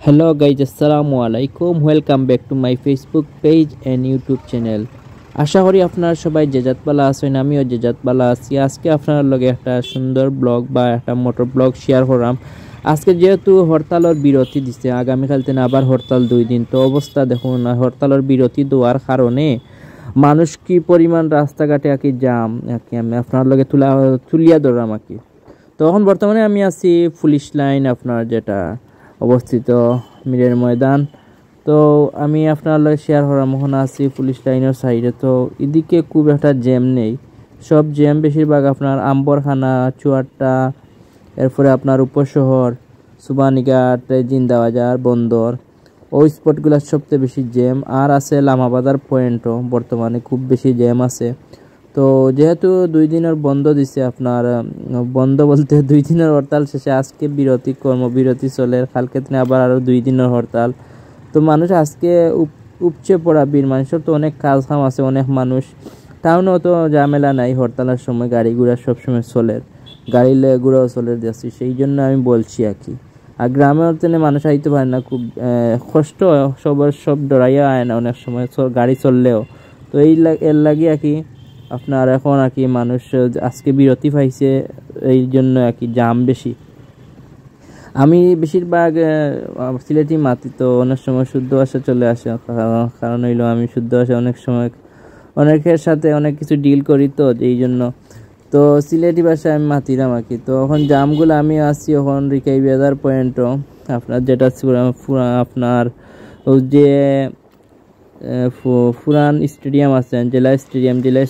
Hello guys, assalamu alaikum. Welcome back to my Facebook page and YouTube channel. আশা করি আপনারা সবাই জেজাত বালা আছেন, আমিও জেজাত বালা আছি। আজকে আপনার লগে একটা সুন্দর ব্লগ বা একটা মোটর ব্লগ শেয়ার করাম। আজকে যেহেতু হরতালের বিরতি দিছে, আগামীকাল থেকে আবার হরতাল 2 দিন, তো অবস্থা দেখুন হরতালের বিরতি দেওয়ার কারণে মানুষ কি পরিমাণ রাস্তাঘাটে আর কি জাম আমি আপনার লগে তুলিয়া ধরলাম আর কি। তখন বর্তমানে আমি আছি পুলিশ লাইন আপনার যেটা অবস্থিত মিরের ময়দান। তো আমি আপনার লগে শেয়ার করার মহন আছি পুলিশ লাইনের সাইডে। তো এদিকে খুব একটা জ্যাম নেই, সব জ্যাম বেশিরভাগ আপনার আম্বরখানা, চুয়াট্টা, এরপরে আপনার উপশহর, সুবানীঘাট, জিন্দাবাজার, বন্দর, ওই স্পটগুলো সবচেয়ে বেশি জ্যাম। আর আছে লামাবাজার পয়েন্টও বর্তমানে খুব বেশি জ্যাম আছে। তো যেহেতু 2 দিনের বন্ধ দিছে, আপনার বন্ধ বলতে 2 দিনের হরতাল শেষে আজকে বিরতি, কর্মবিরতি চলে, কালকে দিনে আবার আরও 2 দিনের হরতাল। তো মানুষ আজকে উপচে পড়া বীর, মানুষের তো অনেক কাজ কাম আছে, অনেক মানুষ, টাউনেও তো ঝামেলা নাই, হরতালের সময় গাড়ি ঘোড়া সবসময় চলে, গাড়ি ঘোড়াও চলে যাচ্ছি, সেই জন্য আমি বলছি আর কি। আর গ্রামের তেনে মানুষ আইতে পারে না, খুব কষ্ট, সব ডরাইয়া আয় না অনেক সময় গাড়ি চললেও। তো এর লাগে আর কি আপনার এখন আর কি মানুষ আজকে বিরতি পাইছে, এই জন্য আর কি জাম বেশি। আমি বেশিরভাগ সিলেটি মাতি, তো অনেক সময় শুদ্ধ ভাষা চলে আসে, কারণ হইলো আমি শুদ্ধ ভাষা অনেক সময় অনেকের সাথে অনেক কিছু ডিল করি, তো এই জন্য তো সিলেটি ভাষায় আমি মাতিলাম আর কি। তো এখন জামগুলো আমি আসছি এখন রিকাই বাজার পয়েন্টও আপনার যেটা আপনার যে ফুরান স্টেডিয়াম আছে, জেলা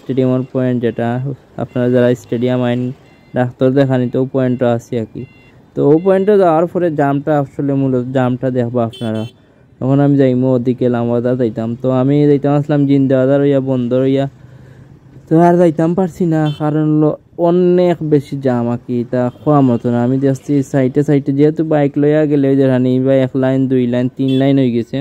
স্টেডিয়ামের পয়েন্ট, যেটা আপনারা যারা স্টেডিয়াম আইন ডাক্তার দেখানি, তো পয়েন্টটা আছে আর কি। তো ও পয়েন্টে যাওয়ার পরে জামটা আসলে মূলত জামটা দেখবো আপনারা। তখন আমি যাইমো ওদিকে লামাবাজার যাইতাম, তো আমি যাইতাম আসলাম জিন্দাবাজার হইয়া, বন্দর হইয়া, তো আর যাইতাম পারছি না, কারণ অনেক বেশি জাম আর কি, তা খোয়া মতো না। আমি দেখছি সাইটে যেহেতু বাইক লইয়া গেলে ওই জানি বা 1 লাইন 2 লাইন 3 লাইন হয়ে গেছে,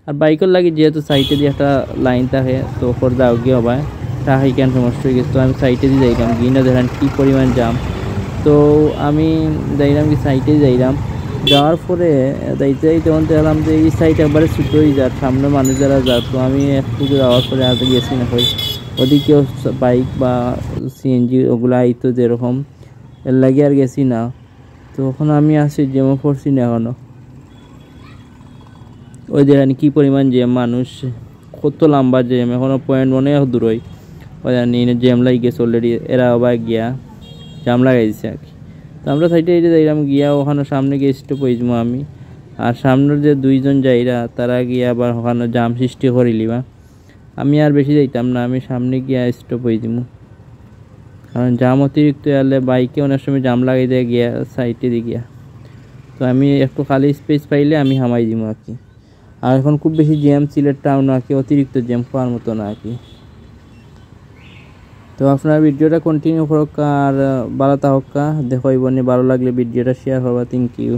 আর বাইকের লাগে যেহেতু সাইটে দিয়ে একটা লাইন থাকে, তো ওপর যাও গিয়ে হবায় তাহাই কেন সমস্যা হয়ে গেছে। তো আমি সাইটে দিয়ে যাইলাম, গিয়ে না দেখেন কী পরিমাণ জাম। তো আমি যাইলাম কি সাইটে যাইলাম, যাওয়ার পরে যাইতে তখন দেখলাম যে এই সাইড একবারে ছুটো হয়ে যায়, সামনে মানুষ যারা যায়। তো আমি একটু যাওয়ার পরে আর গেছি না, হই ওদিকেও বাইক বা সিএনজি ওগুলো আইতো যেরকম, এর লাগে আর গেছি না। তো এখন আমি আসি জ্যামও পড়ছি না এখনও, ওই জানি কী পরিমাণ জ্যাম, মানুষ কত লম্বা জ্যাম, এখনও পয়েন্ট অনেক দূরই, ওই জানি জ্যাম লাগি গেছে অলরেডি, এরা আবার গিয়া জাম লাগাই দিচ্ছে আর কি। তো আমরা সাইডে এই যে যাইলাম, গিয়া ওখানে সামনে গিয়ে স্টপ হয়ে যাবো আমি, আর সামনের যে 2 জন যাইরা তারা গিয়ে আবার ওখানে জাম সৃষ্টি করিলিবা। আমি আর বেশি যাইতাম না, আমি সামনে গিয়া স্টপ হয়ে যাবো, কারণ জাম অতিরিক্ত এলে বাইকে অনেক সময় জাম লাগাই দেয় গিয়া সাইডে দিয়ে গিয়া। তো আমি একটু খালি স্পেস পাইলে আমি হামাই দিব আর কি। আর এখন খুব বেশি জ্যাম সিলেট টাউন আর কি, অতিরিক্ত জ্যাম খাওয়ার মতো না আর কি। তো আপনার ভিডিওটা কন্টিনিউ করুক আর ভালো থাকুক, দেখো ভালো লাগলে ভিডিওটা শেয়ার করবা। Thank you.